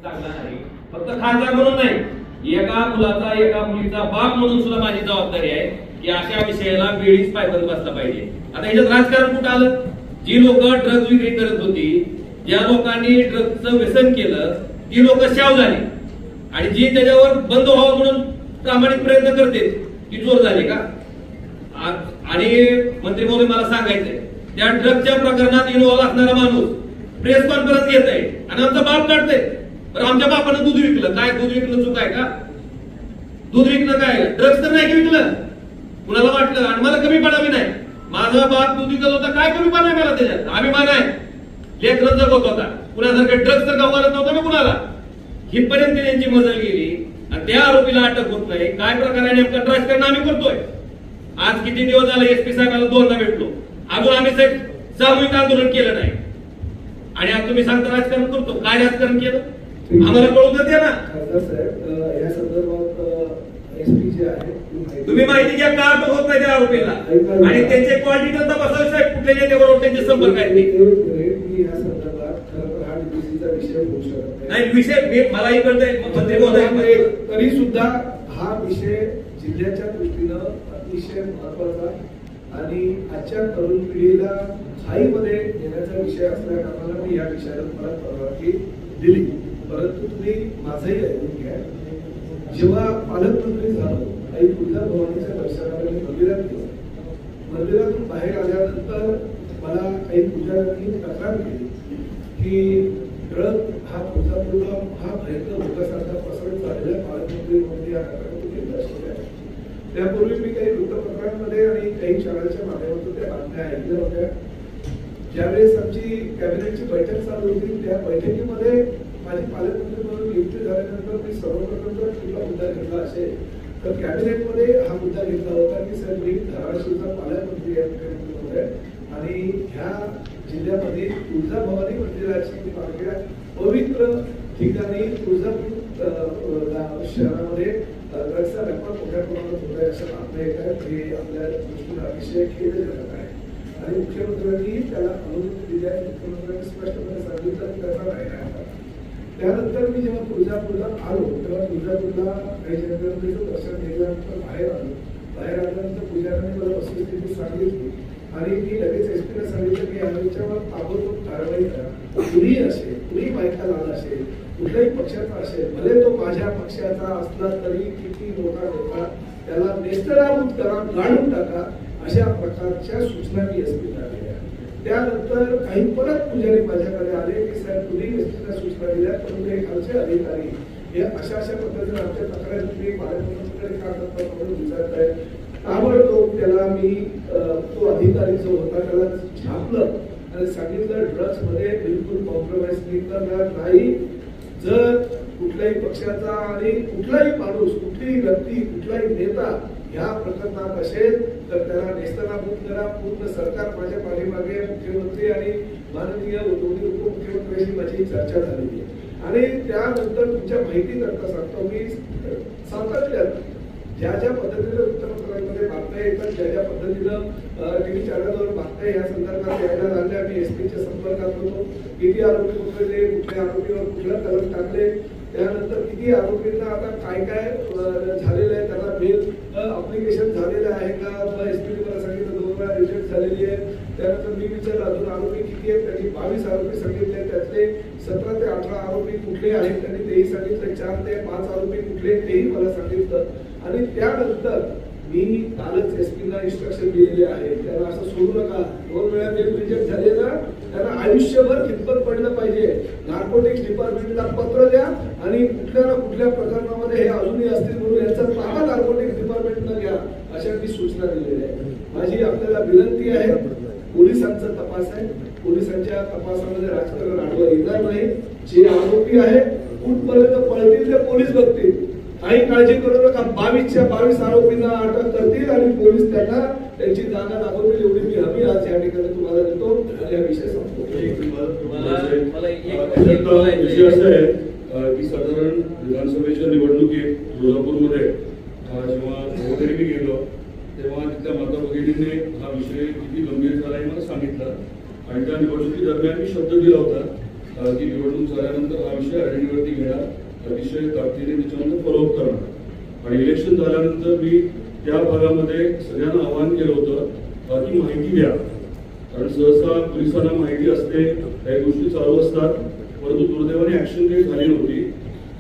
फक्त खासदार म्हणून नाही, एका मुलाचा एका मुलीचा बाप म्हणून सुद्धा माझी जबाबदारी आहे की अशा विषयाला बेडीच पायबंद बसला पाहिजे. आता ह्याच्यात राजकारण कुठं आलं? जी लोक ड्रग्ज विक्री करत होती, ज्या लोकांनी ड्रग्जचं व्यसन केलं, ती लोक शाव झाली आणि जी त्याच्यावर बंद व्हावं म्हणून प्रामाणिक प्रयत्न करते ती चोर झाली का? आणि मंत्री महोदय मला सांगायचंय, त्या ड्रग्जच्या प्रकरणात इन्व्हॉल्व असणारा माणूस प्रेस कॉन्फरन्स घेत आहे आणि आमचा बाप काढतोय. तर आमच्या बापानं दूध विकलं, काय दूध विकलं चूक आहे का? दूध विकलं काय? ड्रग्ज तर नाही विकलं. कुणाला वाटलं आणि मला कमीपणा बी नाही, माझा बाप दूध विकत होता, काय कमीपणा आहे मला त्याच्यात? अभिमान आहे. लेकरं जगत होता, कुणासारखं ड्रग्ज तर गाव घालत नव्हता ना कुणाला. हिपर्यंत त्यांची मजल गेली आणि त्या आरोपीला अटक होत नाही. काय प्रकार आहे नेमका? राजकारण आम्ही करतोय. आज किती दिवस झाले एसपी साहेबांना दोनदा भेटलो, अजून आम्ही सामूहिक आंदोलन केलं नाही आणि आज तुम्ही सांगता राजकारण करतो. काय राजकारण केलं आम्हाला कळून द्या ना. या संदर्भात एसपी जे आहे तुम्ही माहिती घ्या का अटक होत नाही त्या आरोपीला आणि त्यांचे क्वालिटी तपासावे साहेब, कुठल्या नेत्याबरोबर त्यांचे संपर्क आहेत. या संदर्भात खरं हा डीसीचा विषय होऊ शकत नाही. विषय मलाही कळतंय मंत्री महोदय, तरी सुद्धा हा विषय जिल्ह्याच्या दृष्टीनं अतिशय महत्वाचा आणि आजच्या तरुण पिढीला घाईमध्ये येण्याचा विषय असल्या कारणाला मी या विषयाला मला परवानगी दिली. परंतु तुम्ही माझंही ऐकून घ्या. जेव्हा पालकमंत्री झालो आई तुळजाभवानीच्या दर्शनाला मी मंदिरात गेलो. मंदिरातून बाहेर आल्यानंतर मला आई पुजाऱ्यांनी तक्रार केली की ड्रग हा तुळजापूरला हा भयंकर होण्यासारखा प्रसारित झालेला पालकमंत्री म्हणून या तक्रारी दर्शवल्या. त्यापूर्वी मी काही वृत्तपत्रांमध्ये आणि काही शाळांच्या माध्यमातून त्या बातम्या ऐकल्या होत्या. ज्यावेळेस आमची कॅबिनेटची बैठक चालू होती त्या बैठकीमध्ये माझी पालकमंत्री म्हणून नियुक्ती झाल्यानंतर मी सर्वप्रथम जर कुठला मुद्दा घेतला असेल तर कॅबिनेटमध्ये हा मुद्दा घेतला होता की सर मी धाराशिवचा पालकमंत्री आहे आणि ह्या जिल्ह्यामध्ये तुळजाभवानी मंदिराची मार्गे पवित्र ठिकाणी तुळजापूर शहरामध्ये ड्रग्सचा व्यापार मोठ्या प्रमाणात होत आहे असं बातम्या येत आहेत. हे आपल्या दृष्टीने अतिशय खेदजनक आहे आणि मुख्यमंत्र्यांनी त्याला अनुमती दिली आहे. मुख्यमंत्र्यांनी स्पष्टपणे सांगितलं की त्याचा नाही राहणार. त्यानंतर मी जेव्हा तुळजापूरला आलो तेव्हा तुळजापूरला काही जगदंबेचं दर्शन घेतल्यानंतर बाहेर आल्यानंतर पुजाऱ्यांनी मला वस्तुस्थिती सांगितली आणि मी लगेच एसपीला सांगितलं की याच्यावर ताबडतोब कारवाई करा. कुणीही असेल, कुणीही बायका लाल असेल, कुठल्याही पक्षाचा असेल, भले तो माझ्या पक्षाचा असला तरी किती मोठा नेता, त्याला नेस्तनाबूत करा, गाडून टाका, अशा प्रकारच्या सूचना मी एसपीला दिल्या. त्यानंतर काही परत पुजारी माझ्याकडे आले की साहेब तुम्ही एसपीला सूचना दिल्या परंतु हे खालचे अधिकारी हे अशा पद्धतीने आमच्या तक्रारी तुम्ही पालकमंत्र्यांकडे का करता म्हणून विचारत आहे. ताबडतोब त्याला मी तो अधिकारी जो होता त्याला झापलं आणि सांगितलं ड्रग्स मध्ये बिलकुल कॉम्प्रोमाइज करणार नाही. जर कुठल्याही पक्षाचा आणि कुठलाही माणूस, कुठलीही व्यक्ती, कुठलाही नेता या प्रकरणात असेल तर त्याला नेस्तनाबूत करा. पूर्ण सरकार माझ्या पाठीमागे, मुख्यमंत्री आणि माननीय दोन्ही उपमुख्यमंत्र्यांशी माझी चर्चा झालेली आहे आणि त्यानंतर तुमच्या माहितीकरता सांगतो मी सातत्यानं ज्या पद्धतीने वृत्तपत्रांमध्ये बातम्या येतात, ज्या पद्धतीनं टीव्ही चॅनलवर बातम्या या संदर्भात यायला लागल्या, मी एसपीच्या संपर्कात होतो. किती आरोपी पकडले, कुठल्या आरोपीवर कुठला कलम टाकले, त्यानंतर किती आरोपींना आता काय झालेलं आहे, त्यांना बेल अप्लिकेशन झालेलं आहे का? एसपीने मला सांगितलं 2 वेळा रिजेक्ट झालेली आहे. त्यानंतर मी विचारलं अजून आरोपी किती आहेत, त्यांनी 22 आरोपी सांगितले. त्यातले 17 ते 18 आरोपी कुठले आहेत त्यांनी तेही सांगितलं. 4 ते 5 आरोपी कुठले तेही मला सांगितलं आणि त्यानंतर मी कालच एसपीला इन्स्ट्रक्शन दिलेले आहे त्याला असं सोडू नका. 2 वेळा बेल रिजेक्ट झाले ना त्यांना आयुष्यभर खितपत पडलं पाहिजे. नार्कोटिक्स डिपार्टमेंटला पत्र द्या आणि कुठल्या ना कुठल्या प्रकरणामध्ये हे अजूनही असतील म्हणून यांचा ताबा नार्कोटिक्स डिपार्टमेंटला घ्या अशा मी सूचना दिलेल्या आहे. माझी आपल्याला विनंती आहे, पोलिसांचा तपास आहे, पोलिसांच्या तपासामध्ये राजकारण आढळून येणार नाही. जे आरोपी आहे कुठपर्यंत पळतील ते पोलीस बघतील. काही काळजी करू नका. 22च्या 22 आरोपींना अटक करतील आणि पोलीस त्यांना त्यांची जागा दाखवतील एवढी मी हमी आज या ठिकाणी तुम्हाला देतो आणि हा विषय संपतो. विषय असा आहे की साधारण विधानसभेच्या निवडणुकीत तुळजापूरमध्ये जेव्हा वगैरे मी गेलो तेव्हा तिथल्या माता भगिनींनी हा विषय किती गंभीर झाला हे मला सांगितलं आणि त्या निवडणुकी दरम्यान मी शब्द दिला होता की निवडणूक झाल्यानंतर हा विषय आयडेंटिटीवरती घेणार, अतिशय ताकदीने त्याच्यामध्ये फॉलोअप करणार. आणि इलेक्शन झाल्यानंतर मी त्या भागामध्ये सगळ्यांना आवाहन केलं होतं की माहिती द्या, कारण सहसा पोलिसांना माहिती असते, काही गोष्टी चालू असतात, परंतु दुर्दैवाने ऍक्शन काही झाली नव्हती.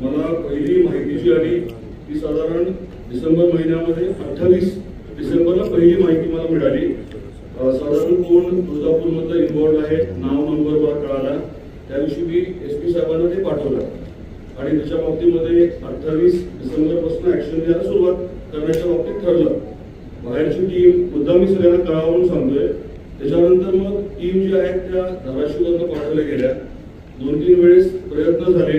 मला पहिली माहिती जी आली ती साधारण डिसेंबर महिन्यामध्ये 28 डिसेंबरला पहिली माहिती मला मिळाली. साधारण कोण तुळजापूरमधलं इन्व्हॉल्ड आहे, नाव नंबर मला कळाला. त्या दिवशी मी SP साहेबांना ते पाठवलं आणि त्याच्या बाबतीमध्ये 28 डिसेंबरपासून ऍक्शन घ्यायला सुरुवात करण्याच्या बाबतीत ठरलं. बाहेरची टीम मुद्दा मी सगळ्यांना कळावून सांगतोय. त्याच्यानंतर मग टीम जी आहेत त्या धाराशिववरून पाठवल्या गेल्या. 2-3 वेळेस प्रयत्न झाले,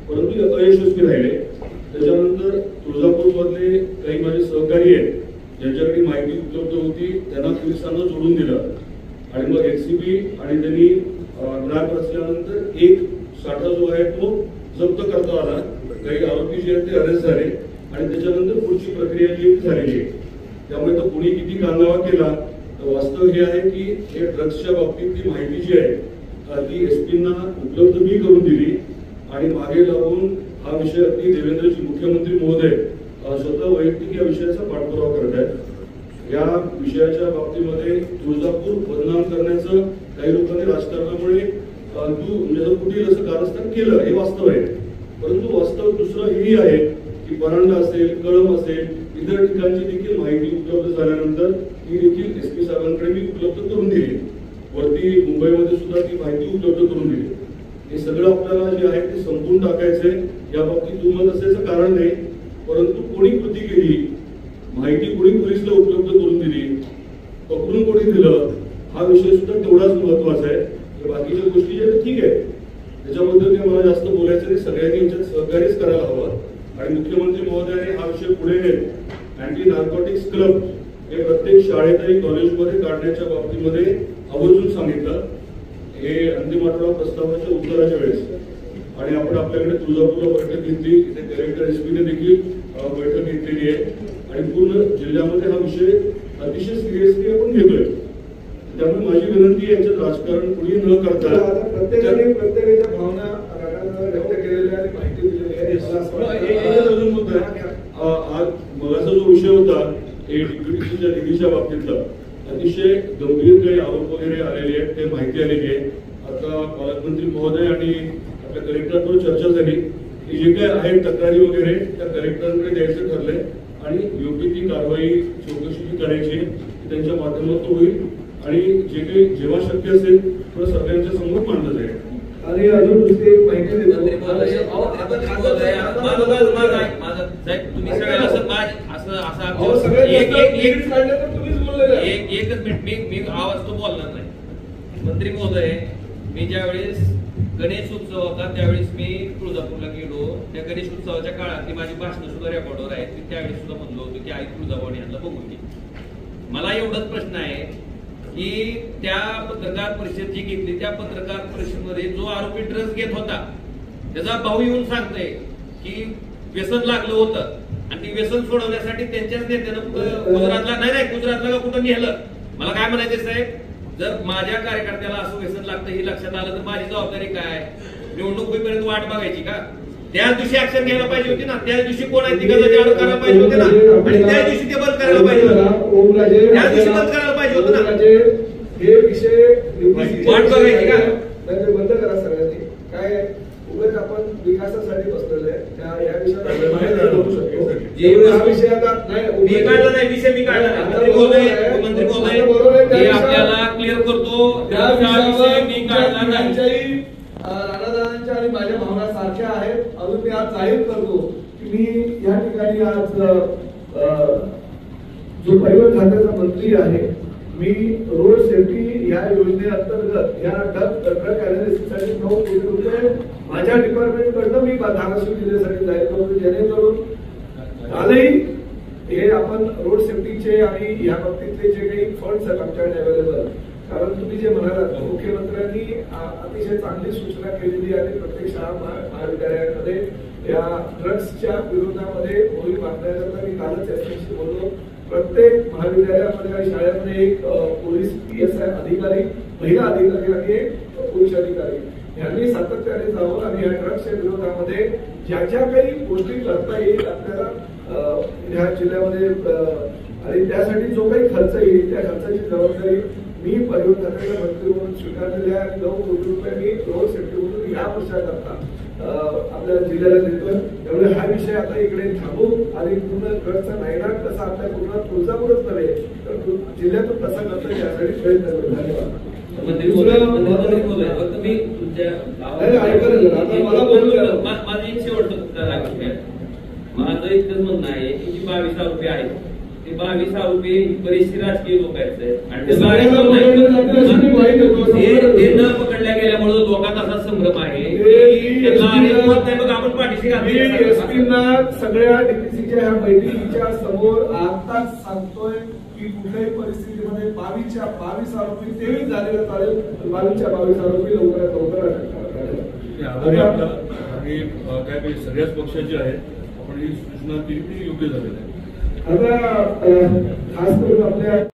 परंतु अयशस्वी राहिले. त्याच्यानंतर तुळजापूरमधले काही माझे सहकारी आहेत ज्यांच्याकडे माहिती उपलब्ध होती त्यांना पोलिसांना जोडून दिलं आणि मग SCP आणि त्यांनी ट्रॅप रचल्यानंतर एक साठा जो आहे तो जप्त करता आला. काही आरोपी जे आहेत ते अरेस्ट झाले आणि त्याच्यानंतर पुढची प्रक्रिया जी झालेली आहे. त्यामुळे तो कोणी किती कांगावा केला, तर वास्तव हे आहे की हे ड्रग्सच्या बाबतीतली माहिती जी आहे ती SP-ना उपलब्ध मी करून दिली आणि मागे लागून हा विषय अगदी देवेंद्रजी मुख्यमंत्री महोदय स्वतः वैयक्तिक या विषयाचा पाठपुरावा करत आहेत. या विषयाच्या बाबतीमध्ये तुळजापूर बदनाम करण्याचं काही लोकांनी राजकारणामुळे म्हणजे कुठेही असं कारस्थान केलं हे वास्तव आहे. परंतु वास्तव दुसरं हेही आहे की परांडा असेल, कळंब असेल, इतर ठिकाणची देखील माहिती उपलब्ध झाल्यानंतर ती देखील SP साहेबांकडे मी उपलब्ध करून दिली. वरती मुंबईमध्ये सुद्धा ती माहिती उपलब्ध करून दिली. हे सगळं आपल्याला जे आहे ते संपून टाकायचंय. या बाबतीत दुमत असायचं कारण नाही, परंतु कोणी कृती केली, माहिती कोणी पोलिसला उपलब्ध करून दिली, पकडून कोणी दिलं, हा विषय सुद्धा तेवढाच महत्वाचा आहे. बाकीच्या गोष्टी ज्या ठीक आहे त्याच्याबद्दल काही मला जास्त बोलायचं नाही. सगळ्यांनी याच्यात सहकार्यच करायला हवं आणि मुख्यमंत्री महोदयाने हा विषय पुढे अँटी नार्कोटिक्स क्लब हे प्रत्येक शाळेत आणि कॉलेजमध्ये काढण्याच्या बाबतीमध्ये आवर्जून सांगितलं. हे अंतिम आठवडा प्रस्तावाच्या उत्तराच्या वेळेस आणि आपण आपल्याकडे तुळजापूरला बैठक घेतली, इथे कलेक्टर SP-ने देखील बैठक घेतलेली आहे आणि पूर्ण जिल्ह्यामध्ये हा विषय अतिशय सिरियसली आपण घेतोय. त्यामुळे माझी विनंती आहे याच्यात राजकारण कुणी न करता प्रत्येकाच्या भावना व्यक्त केलेल्या आणि माहिती दिलेली आहे. अजून मुद्दा आज मगाचा जो विषय होता डेप्युटीच्या निधीच्या बाबतीतला अतिशय गंभीर काही आरोप वगैरे आलेले आहेत, ते माहिती आलेली आहे. आता पालकमंत्री महोदय आणि आपल्या कलेक्टरवर चर्चा झाली की जे काय आहे तक्रारी वगैरे त्या कलेक्टरांकडे द्यायचं ठरलंय आणि योग्य ती कारवाई चौकशी करायची त्यांच्या माध्यमातून होईल आणि जे काही जेव्हा शक्य असेल तेव्हा सगळ्यांच्या समोर मांडलं जाईल. आणि अजून दुसरी एक माहिती देतो. एकच मिनिट मी आवाज तो बोलणार नाही. मंत्री महोदय, मी ज्यावेळेस गणेश उत्सव होता त्यावेळेस मी तुळजापूरला गेलो. त्या गणेश उत्सवाच्या काळातली माझी भाषणं सुद्धा रेकॉर्डवर आहेत. मी त्यावेळेस सुद्धा म्हणलो होतो की आई तुळजाभवानी यांना बघून घे. मला एवढाच प्रश्न आहे की त्या पत्रकार परिषद जी घेतली त्या पत्रकार परिषदेमध्ये जो आरोपी ड्रग्ज घेत होता त्याचा भाऊ येऊन सांगतोय की व्यसन लागलं होतं आणि ती व्यसन सोडवण्यासाठी त्यांच्याच नेत्यानं गुजरातला गुजरातला का कुठं नेलं. मला काय म्हणायचं साहेब, जर माझ्या कार्यकर्त्याला असं व्यसन लागतं हे लक्षात आलं तर माझी जबाबदारी काय? निवडणूक होईपर्यंत वाट बघायची का? त्याच दिवशी ऍक्शन घ्यायला पाहिजे होती ना. त्याच दिवशी कोण आहे तिघांना जाळू करायला पाहिजे होते ना आणि त्याच दिवशी ते बंद करायला पाहिजे होतं. त्याच दिवशी बंद करायला पाहिजे होतं ना. हे विषय वाट बघायची का? बंद करा सगळ्यांनी. काय उगाच आपण विकासासाठी बसलेलो आहे. या विषयाला बाहेर बोलू शकतो. हा विषय आता मी काढला नाही, विषय मी काढला नाही. मंत्री महोदय हे आपल्याला क्लिअर करतो. त्या विषयावर मी काढला नाही. राणादादांच्या आणि माझ्या भावना सारख्या आहेत. अजून मी आज जाहीर करतो की मी या ठिकाणी आज जो परिवहन खात्याचा मंत्री आहे, मी रोड सेफ्टी या योजनेअंतर्गत या ड्रग अनालिसिससाठी 9 कोटी रुपये माझ्या डिपार्टमेंट कडनं मी धाराशिव जिल्ह्यासाठी जाहीर करतो, जेणेकरून कालही हे आपण रोड सेफ्टीचे आणि या बाबतीतले जे काही फंड्स आहेत आमच्याकडे अवेलेबल. कारण तुम्ही जे म्हणालात मुख्यमंत्र्यांनी अतिशय चांगली सूचना केलेली आहे. प्रत्येक शाळा महाविद्यालयांमध्ये या ड्रग्सच्या विरोधामध्ये मोहीम बांधण्याकरता मी कालच SPशी बोललो. प्रत्येक महाविद्यालयामध्ये आणि शाळेमध्ये एक पोलीस PSI अधिकारी, महिला अधिकारी आणि एक पुरुष अधिकारी यांना आम्ही सातत्याने जाऊन आणि या ड्रग्सच्या विरोधामध्ये ज्या ज्या काही गोष्टी करता येईल आपल्याला ह्या जिल्ह्यामध्ये आणि त्यासाठी जो काही खर्च येईल त्या खर्चाची जबाबदारी मी परिवहन खात्याच्या मंत्री म्हणून स्वीकारलेल्या 9 कोटी रुपये मी रोड सेफ्टी म्हणून या वर्षाकरता आपल्या जिल्ह्याला देतोय. त्यामुळे हा विषय आता इकडे थांबू आणि पूर्ण ड्रग्सचा नायनाट कसा आपल्या पूर्ण तुळजापूरच नव्हे तर जिल्ह्यातून कसा करता यासाठी प्रयत्न करू. धन्यवाद. माझं एक शेवटचं माझं इतकंच म्हणणं आहे की जी 22,000 रुपये आहेत ते 22,000 रुपये बरेचसे राजकीय लोक आहेत आणि ते न पकडल्या गेल्यामुळे लोकांना असा संभ्रम आहे आपण पाठीशी एसपीना सगळ्या डीपीसीच्या ह्या बैठकीच्या समोर आताच सांगतोय की कुठल्याही परिस्थितीमध्ये 22,000 रुपये तेही झालेलं चालेल. 22,000 रुपये लवकरात लवकर काय सगळ्याच पक्षाची आहे आपण ही सूचना ती योग्य झालेली आहे. आता खास करून आपल्या